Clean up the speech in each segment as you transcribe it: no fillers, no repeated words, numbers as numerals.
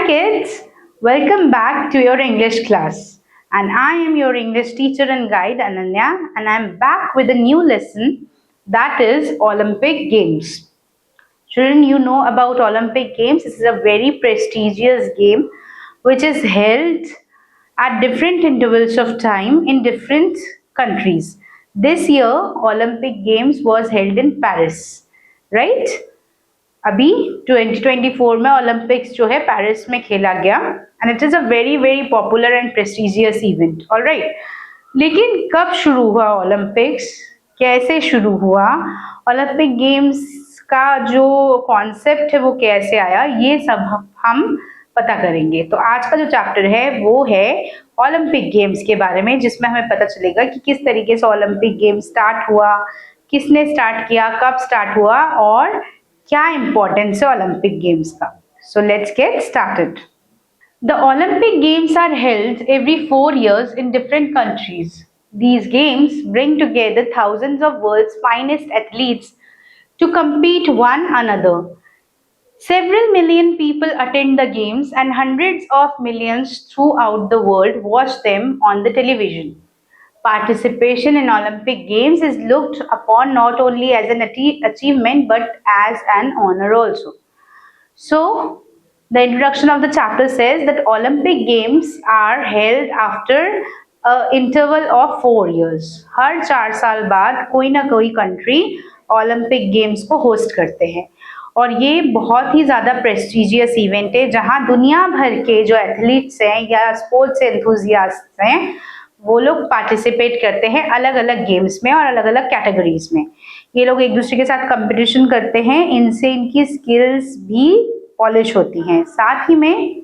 Hi kids, welcome back to your English class. And I am your English teacher and guide Ananya, and I am back with a new lesson, that is Olympic Games. Children, you know about Olympic Games. This is a very prestigious game which is held at different intervals of time in different countries. This year Olympic Games was held in Paris, right? अभी 2024 में Olympics जो है Paris में खेला गया and it is a very very popular and prestigious event. Alright, लेकिन कब शुरू हुआ ओलंपिक्स, कैसे शुरू हुआ, ओलंपिक गेम्स का जो कॉन्सेप्ट है वो कैसे आया, ये सब हम पता करेंगे. तो आज का जो चैप्टर है वो है ओलंपिक गेम्स के बारे में, जिसमें हमें पता चलेगा कि किस तरीके से ओलंपिक गेम स्टार्ट हुआ, किसने स्टार्ट किया, कब स्टार्ट हुआ और क्या इंपॉर्टेंस है ओलंपिक गेम्स का. So let's get started. The Olympic games are held every 4 years in different countries. These games bring together thousands of world's finest athletes to compete one another. Several million people attend the games and hundreds of millions throughout the world watch them on the television. Participation in Olympic Games is looked upon not only as an achievement but as an honor also. So, the introduction of the chapter says that Olympic Games are held after an interval of 4 years. हर 4 साल बाद कोई ना कोई country Olympic games को host करते हैं और ये बहुत ही ज़्यादा प्रेस्टिजियस इवेंट है जहाँ दुनिया भर के जो एथलीट्स हैं या स्पोर्ट्स एंथुजियास्ट हैं वो लोग पार्टिसिपेट करते हैं अलग अलग गेम्स में और अलग अलग कैटेगरीज में. ये लोग एक दूसरे के साथ कंपटीशन करते हैं, इनसे इनकी स्किल्स भी पॉलिश होती हैं. साथ ही में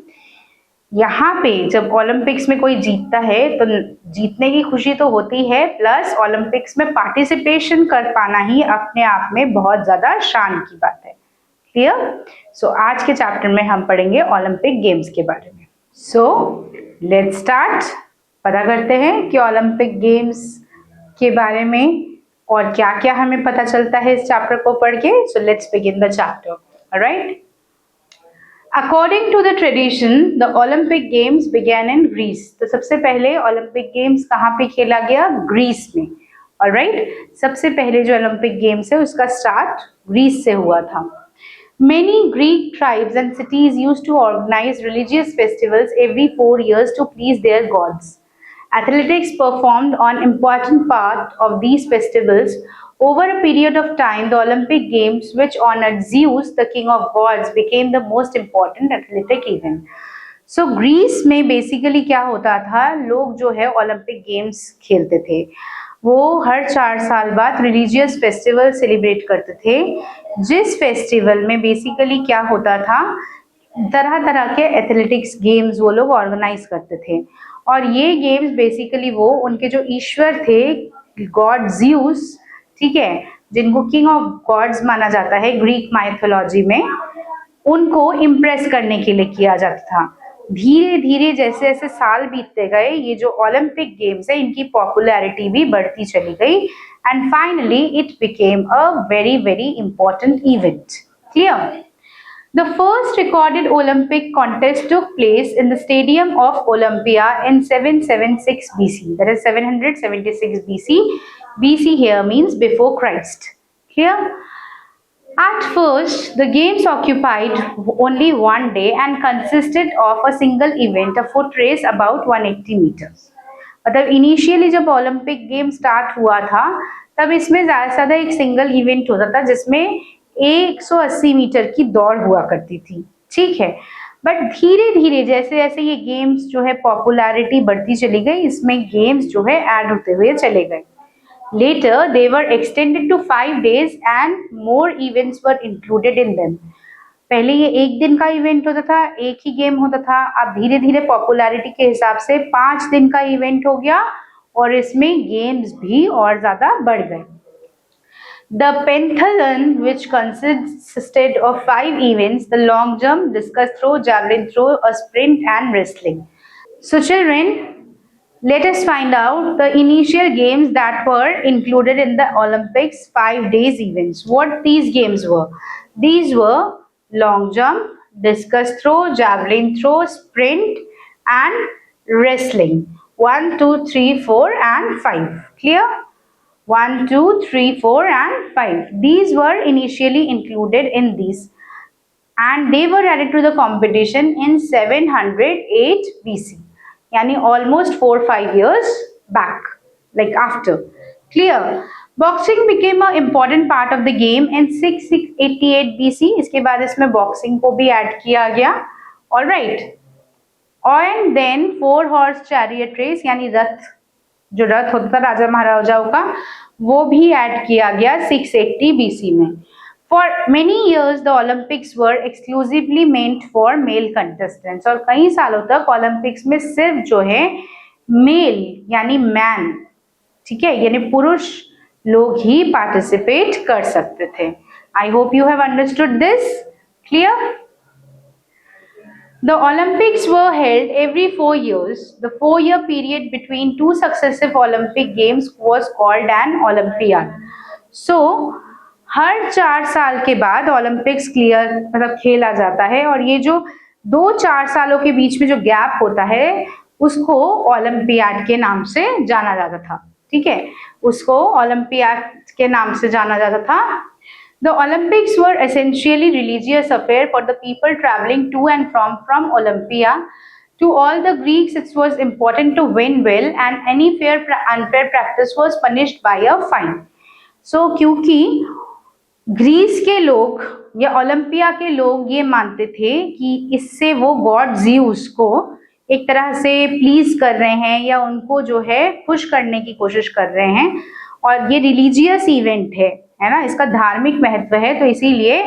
यहाँ पे जब ओलंपिक्स में कोई जीतता है तो जीतने की खुशी तो होती है, प्लस ओलंपिक्स में पार्टिसिपेशन कर पाना ही अपने आप में बहुत ज़्यादा शान की बात है. क्लियर? सो आज के चैप्टर में हम पढ़ेंगे ओलंपिक गेम्स के बारे में. So let's start. पता करते हैं कि ओलंपिक गेम्स के बारे में और क्या क्या हमें पता चलता है इस चैप्टर को पढ़ के. So let's begin the chapter. Alright. According to the tradition the Olympic games began in Greece. तो सबसे पहले ओलंपिक गेम्स कहाँ पे खेला गया? ग्रीस में. ऑलराइट, सबसे पहले जो ओलंपिक गेम्स है उसका स्टार्ट ग्रीस से हुआ था. Many Greek tribes and cities used to organize religious festivals every 4 years to please their gods. Athletics performed an important part of these festivals. Over a period of time, the Olympic Games, which honored Zeus, the king of gods, became the most important athletic event. So, Greece में basically क्या होता था, लोग जो है Olympic Games खेलते थे, वो हर 4 साल बाद रिलीजियस फेस्टिवल सेलिब्रेट करते थे, जिस फेस्टिवल में बेसिकली क्या होता था, तरह तरह के एथलेटिक्स गेम्स वो लोग ऑर्गेनाइज करते थे. और ये गेम्स बेसिकली वो उनके जो ईश्वर थे, गॉड ज़्यूस, ठीक है, जिनको किंग ऑफ गॉड्स माना जाता है ग्रीक माइथोलॉजी में, उनको इम्प्रेस करने के लिए किया जाता था. धीरे धीरे जैसे जैसे साल बीतते गए ये जो ओलंपिक गेम्स है इनकी पॉपुलैरिटी भी बढ़ती चली गई and finally it became a very very important event. Clear? The first recorded Olympic contest took place in the Stadium of Olympia in 776 BC. That is 776 BC. BC here means before Christ. Clear? At first, the games occupied only one day and consisted of a single event, a foot race about 180 meters. मतलब initially जब Olympic game start हुआ था तब इसमें ज़्यादा से ज़्यादा एक सिंगल इवेंट होता था जिसमें 180 मीटर की दौड़ हुआ करती थी. ठीक है, बट धीरे धीरे जैसे जैसे ये गेम्स जो है पॉपुलैरिटी बढ़ती चली गई, इसमें गेम्स जो है ऐड होते हुए चले गए. Later, they were extended to 5 days and more events were included in them. पहले ये एक दिन का इवेंट होता था, एक ही गेम होता था. अब धीरे धीरे पॉपुलैरिटी के हिसाब से 5 दिन का इवेंट हो गया और इसमें गेम्स भी और ज़्यादा बढ़ गए. The pentathlon, which consisted of 5 events, the long jump, discus throw, javelin throw, a sprint and wrestling. So children, let us find out the initial games that were included in the Olympics 5 days events. What these games were? These were long jump, discus throw, javelin throw, sprint and wrestling. 1, 2, 3, 4 and 5. Clear? 1, 2, 3, 4 and 5. These were initially included in these and they were added to the competition in 708 BC. Yani almost 4-5 years back, like after. Clear? Boxing became an important part of the game in 688 BC. इसके बाद इसमें boxing को भी add किया गया. All right. And then 4-horse chariot race यानी रथ, जो रथ होता था राजा महाराजाओं का, वो भी add किया गया 680 BC में. For many years, the Olympics were exclusively meant for male contestants. और कई सालों तक Olympics में सिर्फ जो है male यानी man, ठीक है, यानी पुरुष लोग ही पार्टिसिपेट कर सकते थे. I hope you have understood this. Clear? The Olympics were held every 4 years. The 4-year period between two successive Olympic games was called an Olympiad. So, हर 4 साल के बाद ओलंपिक्स क्लियर मतलब खेला जाता है और ये जो 2-4 सालों के बीच में जो गैप होता है उसको ओलंपियाड के नाम से जाना जाता था. ठीक है, उसको ओलंपियाड के नाम से जाना जाता था. The Olympics were essentially religious affair for the people traveling to and from Olympia. To all the Greeks, it was important to win well, and any unfair practice was punished by a fine. So, क्योंकि Greece के लोग या Olympia के लोग ये मानते थे कि इससे वो गॉड ज़्यूस को एक तरह से प्लीज कर रहे हैं या उनको जो है खुश करने की कोशिश कर रहे हैं और ये रिलीजियस इवेंट है ना, इसका धार्मिक महत्व है, तो इसीलिए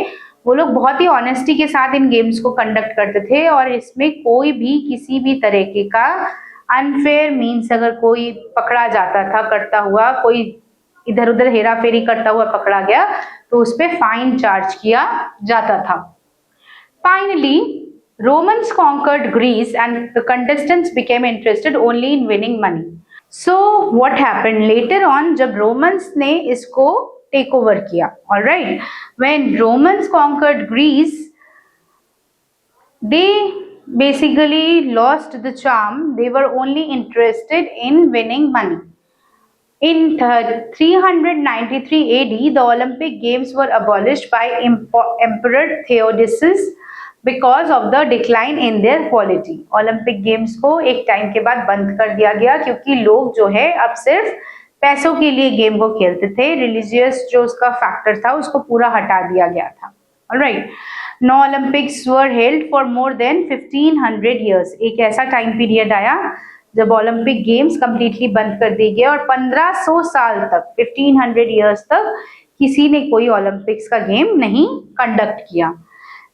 वो लोग बहुत ही ऑनेस्टी के साथ इन गेम्स को कंडक्ट करते थे और इसमें कोई भी किसी भी तरीके का अनफेयर मीन्स अगर कोई पकड़ा जाता था करता हुआ, कोई इधर उधर हेरा फेरी करता हुआ पकड़ा गया तो उस पर फाइन चार्ज किया जाता था. Finally Romans conquered Greece and the contestants became interested only in winning money. So what happened later on जब Romans ने इसको take over किया, all right, when Romans conquered Greece, they basically lost the charm. They were only interested in winning money. In 393 AD, the Olympic Games were abolished by Emperor Theodosius because of the decline in their quality. Olympic games को एक time के बाद बंद कर दिया गया क्योंकि लोग जो है अब सिर्फ पैसों के लिए गेम को खेलते थे, रिलीजियस जो उसका फैक्टर था उसको पूरा हटा दिया गया था. Alright, no Olympics were held for more than 1500 years. एक ऐसा टाइम पीरियड आया जब ओलंपिक गेम्स कंप्लीटली बंद कर दिए गए और 1500 साल तक 1500 years तक किसी ने कोई ओलंपिक्स का गेम नहीं कंडक्ट किया.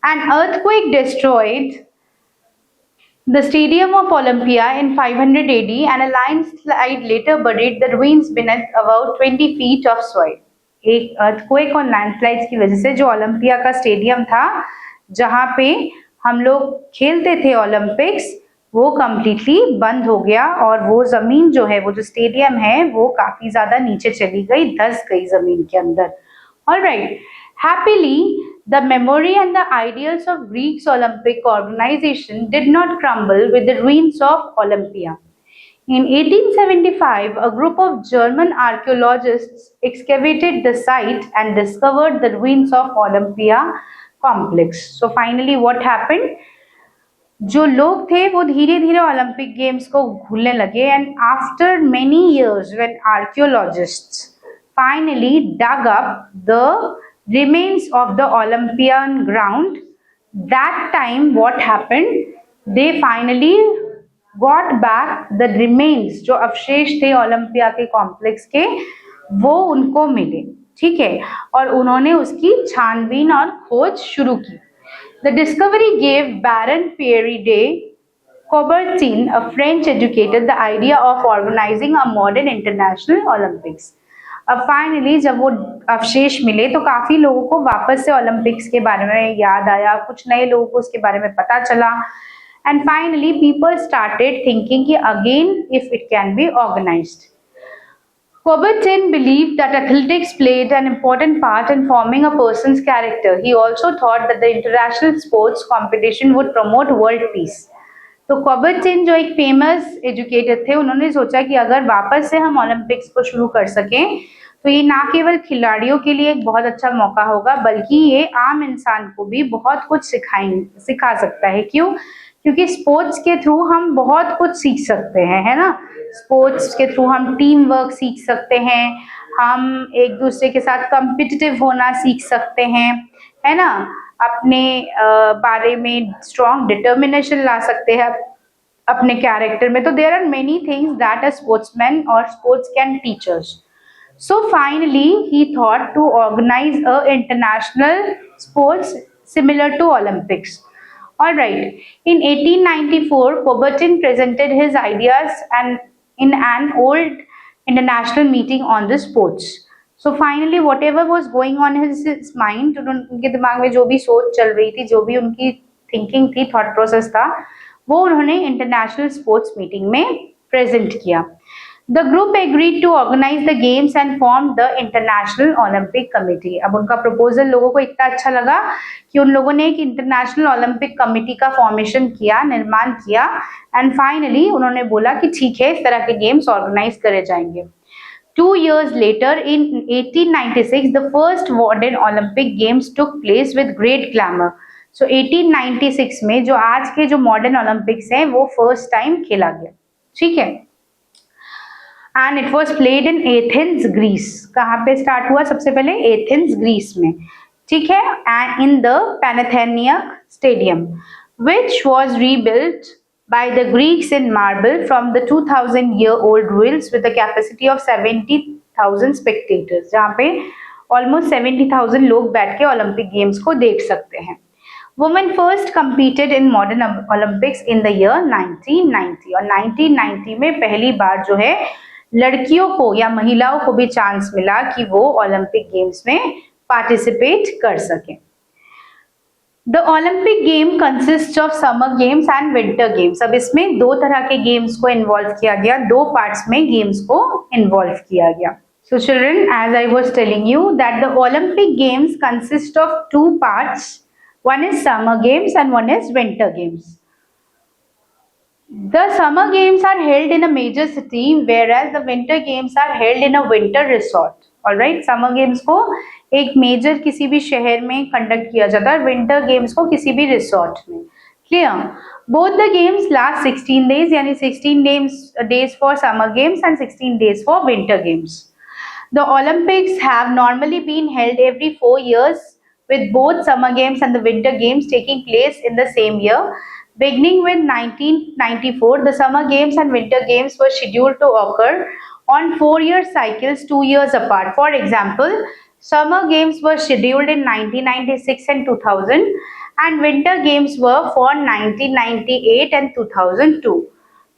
An earthquake destroyed the stadium of Olympia in 500 AD and a landslide later buried the ruins beneath about 20 feet of soil. एक earthquake और landslides की वजह से जो ओलंपिया का स्टेडियम था जहाँ पे हम लोग खेलते थे ओलंपिक्स, वो कम्प्लीटली बंद हो गया और वो जमीन जो है, वो जो स्टेडियम है वो काफी ज्यादा नीचे चली गई, धंस गई जमीन के अंदर. Alright, happily the memory and the ideals of Greeks Olympic organization did not crumble with the ruins of Olympia. In 1875, a group of German archaeologists excavated the site and discovered the ruins of Olympia complex. So finally what happened? जो लोग थे वो धीरे धीरे Olympic games को भूलने लगे and after many years when archaeologists finally dug up the remains of the Olympian ground, that time what happened, they finally got back the remains जो अवशेष थे ओलंपिया के कॉम्प्लेक्स के, वो उनको मिले. ठीक है, और उन्होंने उसकी छानबीन और खोज शुरू की. The discovery gave Baron Pierre de Coubertin, a French educator, the idea of organizing a modern international Olympics. अब फाइनली जब वो अवशेष मिले तो काफी लोगों को वापस से ओलंपिक्स के बारे में याद आया, कुछ नए लोगों को उसके बारे में पता चला and finally people started thinking कि again if it can be organised. Coubertin believed that athletics played an important part in forming a person's character. He also thought that the international sports competition would promote world peace. तो कॉबर्टिन जो एक famous educator थे, उन्होंने सोचा कि अगर वापस से हम ओलंपिक्स को शुरू कर सकें तो ये ना केवल खिलाड़ियों के लिए एक बहुत अच्छा मौका होगा, बल्कि ये आम इंसान को भी बहुत कुछ सिखा सकता है। क्यों? क्योंकि स्पोर्ट्स के थ्रू हम बहुत कुछ सीख सकते हैं, है ना। स्पोर्ट्स के थ्रू हम टीम वर्क सीख सकते हैं, हम एक दूसरे के साथ कॉम्पिटिटिव होना सीख सकते हैं, है ना। अपने बारे में स्ट्रॉन्ग डिटर्मिनेशन ला सकते हैं अपने कैरेक्टर में। तो there are many things that a sportsman और sports can teach us. So finally, he thought to organize a international sports similar to Olympics. All right. In 1894, Coubertin presented his ideas in an old international meeting on the sports. So finally, whatever was going on in his mind, उनके दिमाग में जो भी सोच चल रही थी, जो भी उनकी थिंकिंग थी, थॉट प्रोसेस था, वो उन्होंने इंटरनेशनल स्पोर्ट्स मीटिंग में प्रेजेंट किया। The group agreed to organize the games and formed the International Olympic Committee. अब उनका प्रपोजल लोगों को इतना अच्छा लगा कि उन लोगों ने एक इंटरनेशनल ओलंपिक कमेटी का फॉर्मेशन किया, निर्माण किया, एंड फाइनली उन्होंने बोला कि ठीक है, इस तरह के गेम्स ऑर्गेनाइज करे जाएंगे। 2 years later, in 1896, the first modern Olympic Games took place with great glamour. So 1896 में जो आज के जो मॉडर्न ओलंपिक्स हैं वो फर्स्ट टाइम खेला गया, ठीक है। And it was played in Athens, Greece. कहाँ पे स्टार्ट हुआ? सबसे पहले एथेंस, ग्रीस में, ठीक है। And in the Panathenaic stadium which was rebuilt by the Greeks in marble from the 2000-year-old ruins with a capacity of 70,000 spectators, जहाँ पे almost 70,000 लोग बैठ के ओलंपिक गेम्स को देख सकते हैं। Women first competed in modern Olympics in the year 1990, और 1990 में पहली बार जो है लड़कियों को या महिलाओं को भी चांस मिला कि वो ओलंपिक गेम्स में पार्टिसिपेट कर सकें। The Olympic game consists of summer games and winter games. अब इसमें दो तरह के गेम्स को इन्वॉल्व किया गया, दो पार्ट्स में गेम्स को इन्वॉल्व किया गया। So children, as I was telling you that the Olympic games consist of two parts. One is summer games and one is winter games. The summer games are held in a major city, whereas the winter games are held in a winter resort. All right, summer games को एक major किसी भी शहर में conduct किया जाता है, winter games को किसी भी रिसोर्ट में। Clear? Both the games last 16 days, यानी 16 days for summer games and 16 days for winter games. The Olympics have normally been held every 4 years, with both summer games and the winter games taking place in the same year. Beginning with 1994, the summer games and winter games were scheduled to occur on 4-year cycles 2 years apart. For example, summer games were scheduled in 1996 and 2000, and winter games were for 1998 and 2002.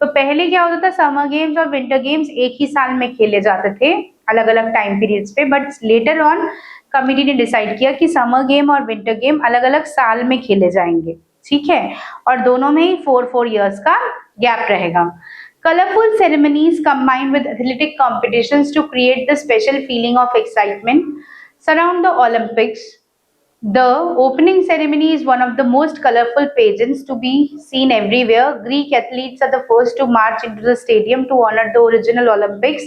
तो पहले क्या होता था, summer games और winter games एक ही साल में खेले जाते थे अलग अलग टाइम पीरियड्स पे, बट लेटर ऑन कमिटी ने डिसाइड किया कि समर गेम और विंटर गेम अलग अलग साल में खेले जाएंगे, ठीक है, और दोनों में ही 4 years का गैप रहेगा। Colorful ceremonies combined with athletic competitions to create the special feeling of excitement surround the Olympics. The opening ceremony is one of the most colorful pageants to be seen everywhere. Greek athletes are the first to march into the stadium to honor the original Olympics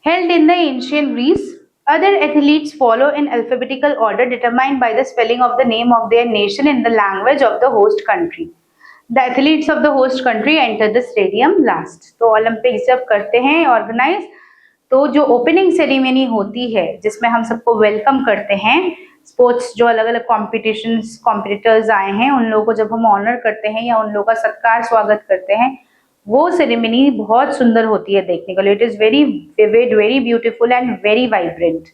held in the ancient Greece. Other athletes follow in alphabetical order determined by the spelling of the name of their nation in the language of the host country. The athletes of the host country enter the stadium last. तो Olympics जब करते हैं organise, तो जो opening ceremony होती है जिसमें हम सबको वेलकम करते हैं, स्पोर्ट्स जो अलग अलग कॉम्पिटिटर्स आए हैं उन लोगों को जब हम ऑनर करते हैं या उन लोगों का सत्कार स्वागत करते हैं, वो सेरेमनी बहुत सुंदर होती है देखने के लिए। It is very vivid, very beautiful and very vibrant.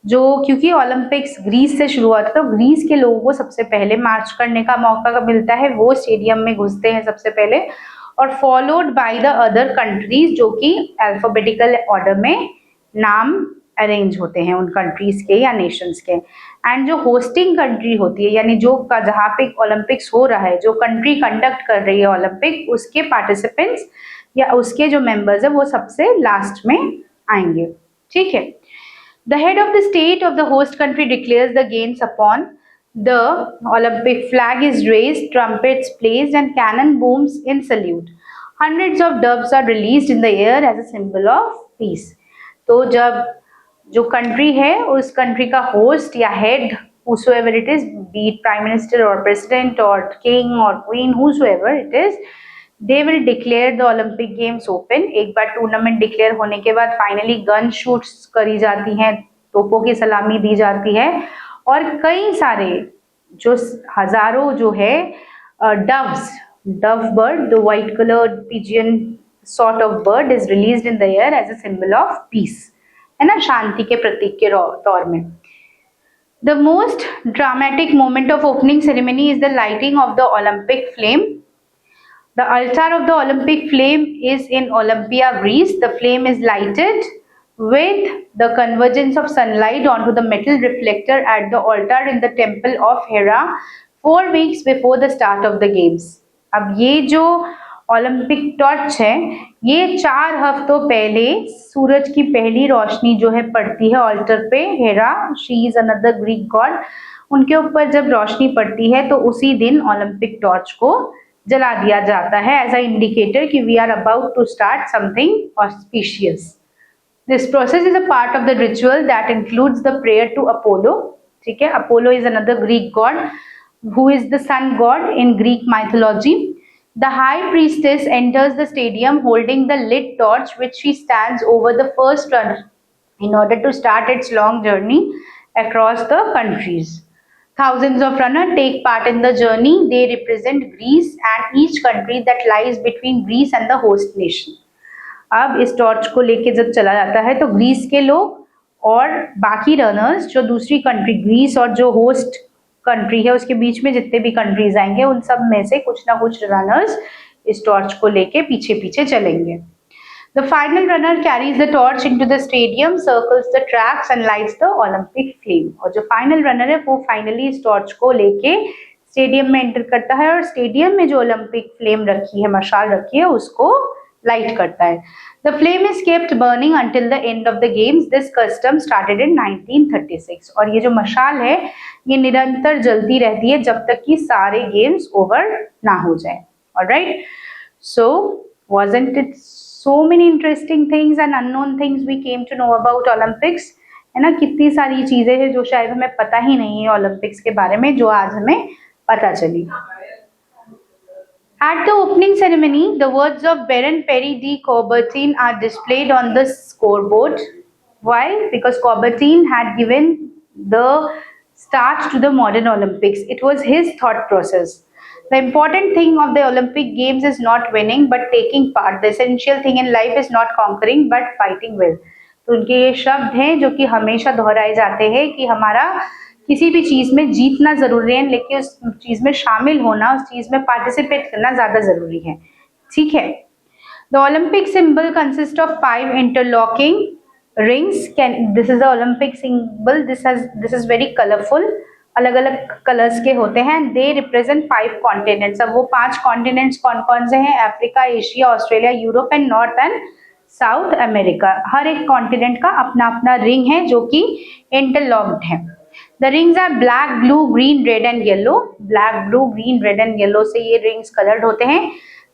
जो क्योंकि ओलंपिक्स ग्रीस से शुरू हुआ था, तो ग्रीस के लोगों को सबसे पहले मार्च करने का मौका मिलता है, वो स्टेडियम में घुसते हैं सबसे पहले, और followed by the other countries जो कि अल्फाबेटिकल ऑर्डर में नाम अरेंज होते हैं उन कंट्रीज के या नेशंस के। एंड जो होस्टिंग कंट्री होती है, यानी जो जहाँ पे ओलंपिक्स हो रहा है, जो कंट्री कंडक्ट कर रही है ओलंपिक, उसके पार्टिसिपेंट्स या उसके जो मेंबर्स है वो सबसे लास्ट में आएंगे, ठीक है। The head of the state of the host country declares the games upon the Olympic flag is raised, trumpets placed and cannon booms in salute. Hundreds of doves are released in the air as a symbol of peace. तो जब जो country है उस country का host या head whosoever it is, be it prime minister or president or king or queen, whosoever it is, they will declare the Olympic Games open. एक बार tournament declare होने के बाद फाइनली गन शूट्स करी जाती हैं, तोपों की सलामी दी जाती है और कई सारे जो हजारों जो है doves, dove bird, the white coloured pigeon sort of bird is released in the air as a symbol of peace, है ना, शांति के प्रतीक के तौर में। The most dramatic moment of opening ceremony is the lighting of the Olympic flame. The altar of the Olympic flame is in Olympia, Greece. The flame is lighted with the convergence of sunlight onto the metal reflector at the altar in the temple of Hera 4 weeks before the start of the games. अब ये जो Olympic torch है ये 4 हफ्तों पहले सूरज की पहली रोशनी जो है पड़ती है ऑल्टर पे, Hera, she is another Greek God, उनके ऊपर जब रोशनी पड़ती है तो उसी दिन ओलंपिक टॉर्च को जला दिया जाता है एज अ इंडिकेटर कि we are about to start something auspicious. This process is a part of the ritual that includes the prayer to Apollo, ठीक है। Apollo is another Greek god who is the sun god in Greek mythology. The high priestess enters the stadium holding the lit torch which she stands over the first runner in order to start its long journey across the countries. Thousands of runners take part in the journey. They represent Greece and each country that lies between Greece and the host nation. अब इस torch को लेके जब चला जाता है तो Greece के लोग और बाकी रनर्स जो दूसरी कंट्री, ग्रीस और जो होस्ट कंट्री है उसके बीच में जितने भी कंट्रीज आएंगे उन सब में से कुछ ना कुछ रनर्स इस टॉर्च को लेके पीछे पीछे चलेंगे। The final runner carries the torch into the stadium, circles the tracks and lights the Olympic flame. और जो फाइनल रनर है वो फाइनली इस टॉर्च को लेके स्टेडियम में एंटर करता है और स्टेडियम में जो ओलंपिक फ्लेम रखी है, मशाल रखी है, उसको लाइट करता है। The flame is kept burning until the end of the games. This custom started in 1936. और ये जो मशाल है ये निरंतर जलती रहती है जब तक कि सारे गेम्स ओवर ना हो जाए। Alright? So, wasn't it so many interesting things and unknown things we came to know about Olympics? है ना, कितनी सारी चीजें हैं जो शायद हमें पता ही नहीं है ओलंपिक्स के बारे में, जो आज हमें पता चली। At the opening ceremony, the words of Baron Perry de Coubertin are displayed on the scoreboard. Why? Because Coubertin had given the start to the modern Olympics. It was his thought process. The important thing of the Olympic Games is not winning but taking part. The essential thing in life is not conquering but fighting well. तो उनके ये शब्द हैं जो कि हमेशा दोहराए जाते हैं कि हमारा किसी भी चीज में जीतना जरूरी है लेकिन उस चीज में शामिल होना, उस चीज में पार्टिसिपेट करना ज्यादा जरूरी है, ठीक है। The Olympic symbol consists of 5 interlocking rings. This is the Olympic symbol. This is very colorful. अलग अलग कलर्स के होते हैं। They represent 5 continents. अब वो 5 continents कौन कौन से हैं? Africa, Asia, Australia, Europe and North and South America. हर एक कॉन्टिनेंट का अपना अपना रिंग है जो कि इंटरलॉक्ड है। The rings are black, blue, green, red and yellow. Black, blue, green, red and yellow से ये rings colored होते हैं।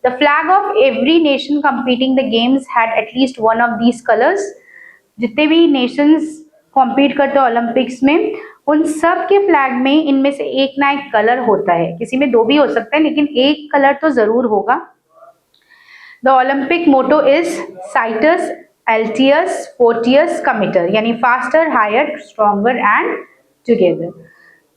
The flag of every nation competing the games had at least one of these colors. जितने भी nations compete करते हैं Olympics में उन सब के फ्लैग में इनमें से एक ना एक कलर होता है, किसी में 2 भी हो सकता है लेकिन एक कलर तो जरूर होगा। The Olympic motto is Citus, Altius, Fortius, Comiter, यानी faster, higher, stronger and together.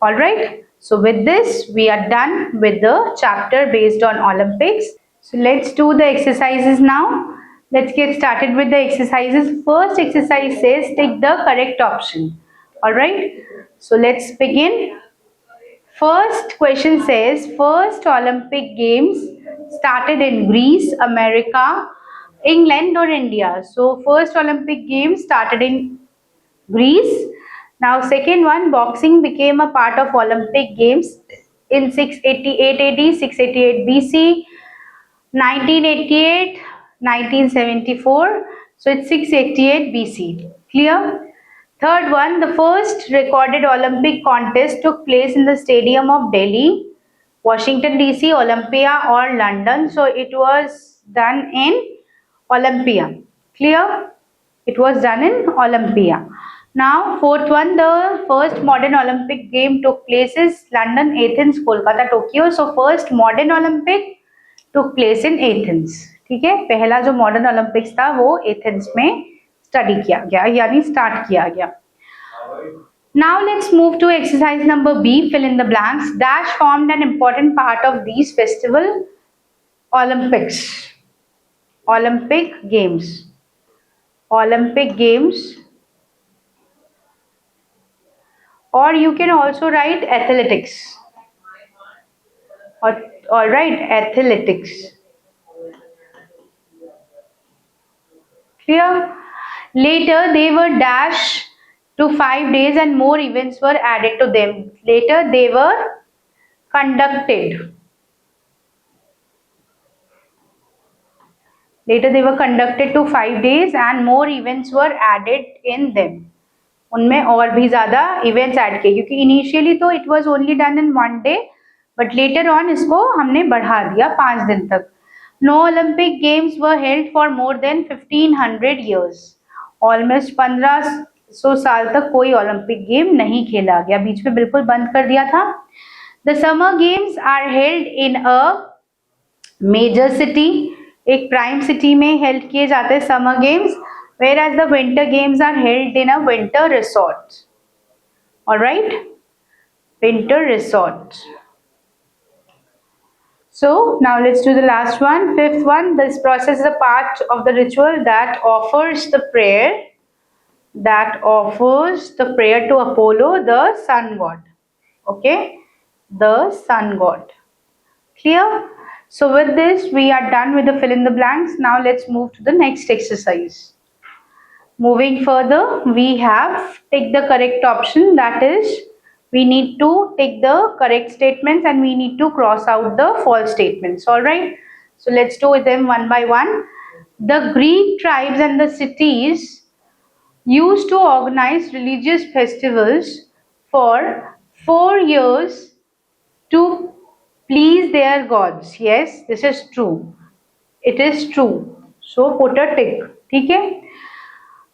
All right, so with this we are done with the chapter based on Olympics. So let's do the exercises now. Let's get started with the exercises. First exercise says take the correct option. All right, so let's begin. First question says first Olympic games started in Greece, America, England or India. So first Olympic games started in Greece. Now second one, boxing became a part of Olympic Games in 688 AD, 688 BC, 1988, 1974. So it's 688 BC. Clear? Third one, the first recorded Olympic contest took place in the Stadium of Delhi, Washington DC, Olympia or London. So it was done in Olympia. Clear? It was done in Olympia. Now fourth one, the first modern Olympic game took place is London, Athens, Kolkata, Tokyo. So first modern Olympic took place in Athens. ठीक है, पहला जो modern Olympics था वो Athens में study किया गया यानी स्टार्ट किया गया. Now let's move to exercise number B, fill in the blanks. Dash formed an important part of these festival Olympics. Olympic Games. Olympic Games. Or you can also write athletics. All right, athletics. Clear? Later they were dashed to 5 days and more events were added to them. Later they were conducted. Later they were conducted to 5 days and more events were added in them. उनमें और भी ज़्यादा events add किए क्योंकि initially तो it was only done in 1 day, but later on इसको हमने बढ़ा दिया 5 दिन तक. No Olympic Games were held for more than 1500 years. Almost 1500 साल तक कोई ओलंपिक गेम नहीं खेला गया, बीच में बिल्कुल बंद कर दिया था. The summer games are held in a major city. एक प्राइम सिटी में हेल्ड किए जाते हैं summer games, whereas the winter games are held in a winter resort. All right, winter resort. So now let's do the last one, fifth one. This process is a part of the ritual that offers the prayer to Apollo, the sun god. Okay, the sun god. Clear? So with this we are done with the fill in the blanks. Now let's move to the next exercise. Moving further, we have take the correct option, that is we need to take the correct statements and we need to cross out the false statements. All right, so let's do them one by one. The Greek tribes and the cities used to organize religious festivals for 4 years to please their gods. Yes, this is true. It is true. So put a tick. ठीक है.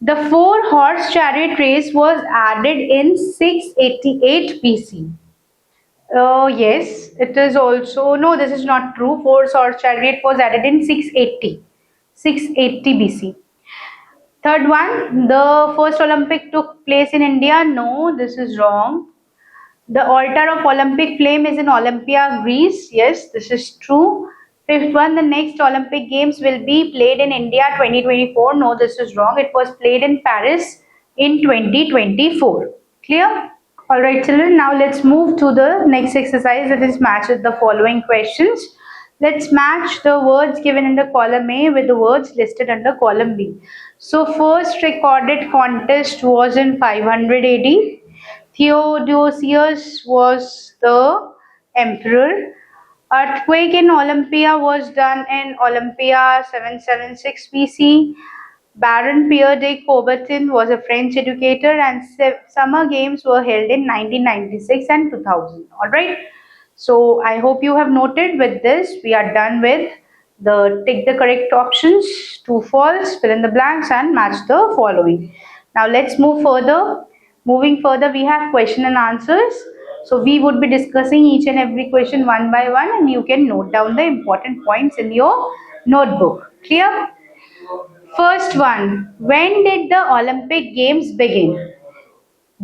The 4-horse chariot race was added in 688 BC. Yes, it is also, no, this is not true. 4-horse chariot was added in 680 BC. Third one, the first Olympic took place in India. No, this is wrong. The altar of Olympic flame is in Olympia, Greece. Yes, this is true. Fifth one, the next Olympic Games will be played in India 2024. No, this is wrong. It was played in Paris in 2024. Clear? Alright children, now let's move to the next exercise, that is match with the following questions. Let's match the words given in the column A with the words listed under column B. So first recorded contest was in 500 AD. Theodosius was the emperor. Earthquake in Olympia was done in Olympia 776 BC. Baron Pierre de Coubertin was a French educator, and summer games were held in 1996 and 2000. Alright, so I hope you have noted. With this we are done with the take the correct options, true, false, fill in the blanks and match the following. Now let's move further. Moving further, we have question and answers. So we would be discussing each and every question one by one, and you can note down the important points in your notebook. Clear? First one, when did the Olympic Games begin?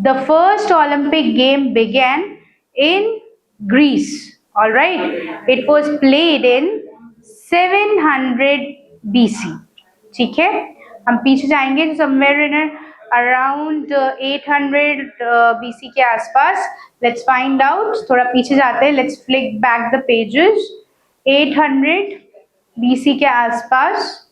The first Olympic game began in Greece. All right, it was played in 700 BC. ठीक है, हम पीछे जाएंगे somewhere in around 800 BC के आसपास. Let's find out. थोड़ा पीछे जाते हैं. Let's flick back the pages. 800 BC के आसपास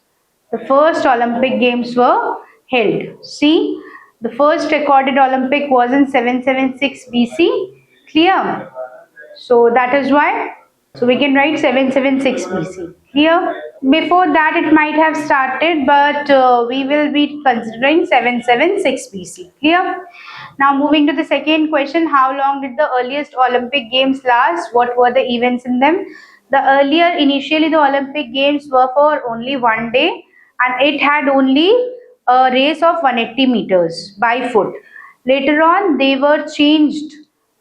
the first Olympic Games were held. See, the first recorded Olympic was in 776 BC. Clear? So that is why So we can write 776 BC. Clear? Before that it might have started, but we will be considering 776 BC. Clear? Now moving to the second question, how long did the earliest Olympic Games last? What were the events in them? Initially the Olympic Games were for only one day, and it had only a race of 180 meters by foot. Later on they were changed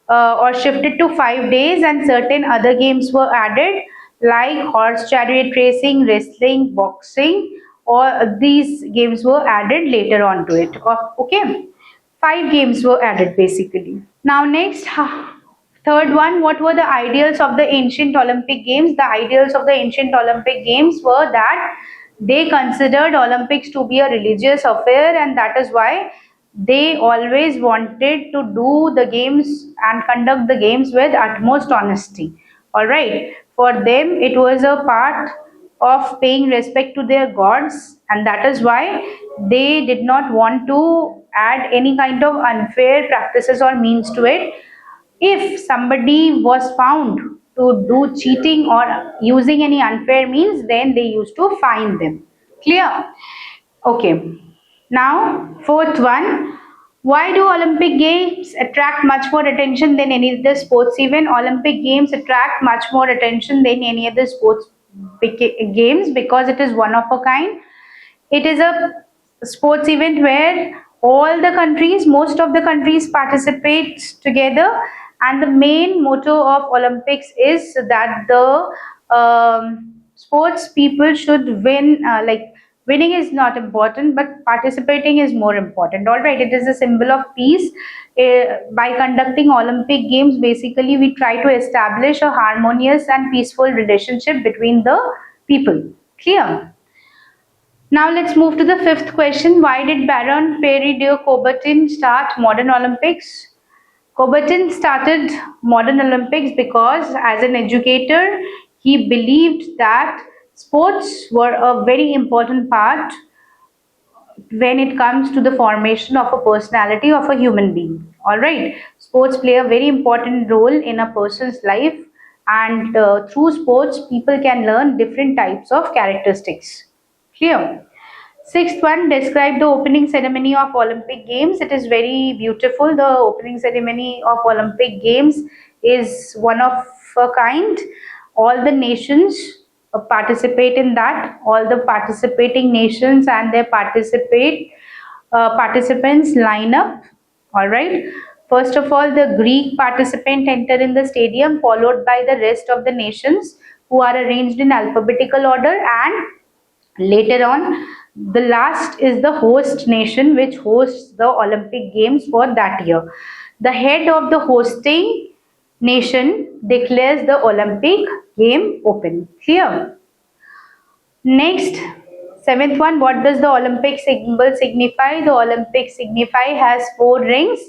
or shifted to 5 days, and certain other games were added like horse chariot racing, wrestling, boxing. All these games were added later on to it. Okay, 5 games were added basically. Now next, third one, what were the ideals of the ancient Olympic Games? The ideals of the ancient Olympic Games were that they considered Olympics to be a religious affair, and that is why they always wanted to do the games and conduct the games with utmost honesty. All right, for them it was a part of paying respect to their gods, and that is why they did not want to add any kind of unfair practices or means to it. If somebody was found to do cheating or using any unfair means, then they used to fine them. Clear? Okay. Now, fourth one. Why do Olympic Games attract much more attention than any other sports event? Olympic Games attract much more attention than any other sports games because it is one of a kind. It is a sports event where all the countries, most of the countries participate together, and the main motto of Olympics is that the sports people should win. Winning is not important, but participating is more important. All right, it is a symbol of peace. By conducting Olympic Games, basically we try to establish a harmonious and peaceful relationship between the people. Clear? Now let's move to the fifth question. Why did Baron Pierre de Coubertin start modern Olympics? Coubertin started modern Olympics because as an educator, he believed that sports were a very important part when it comes to the formation of a personality of a human being. All right, sports play a very important role in a person's life, and through sports, people can learn different types of characteristics. Clear? Sixth one, describe the opening ceremony of Olympic Games. It is very beautiful. The opening ceremony of Olympic Games is one of a kind. All the nations participate in that. All the participating nations and their participants line up. All right. First of all, the Greek participant enter in the stadium, followed by the rest of the nations who are arranged in alphabetical order, and later on, the last is the host nation which hosts the Olympic Games for that year. The head of the hosting nation declares the Olympic game open. Clear? Next, seventh one, what does the Olympic symbol signify? The Olympic signify has 4 rings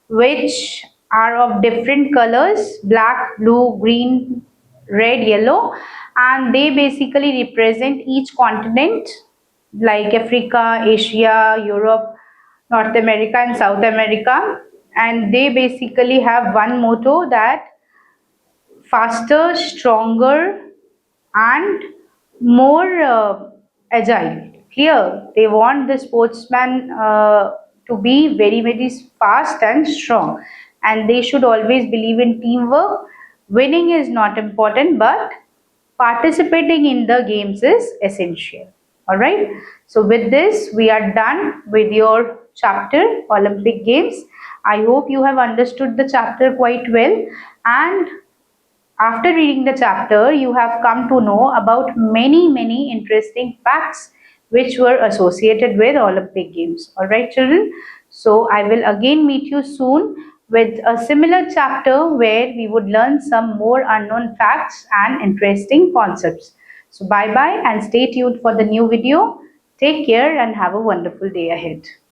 which are of different colors: black, blue, green, red, yellow, and they basically represent each continent like Africa, Asia, Europe, North America and South America, and they basically have one motto, that faster, stronger and more agile. Clear? They want the sportsman to be very, very fast and strong, and they should always believe in teamwork. Winning is not important, but participating in the games is essential. All right, so with this we are done with your chapter Olympic Games. I hope you have understood the chapter quite well, and after reading the chapter you have come to know about many interesting facts which were associated with Olympic Games. All right children, so I will again meet you soon with a similar chapter where we would learn some more unknown facts and interesting concepts. So bye bye and stay tuned for the new video. Take care and have a wonderful day ahead.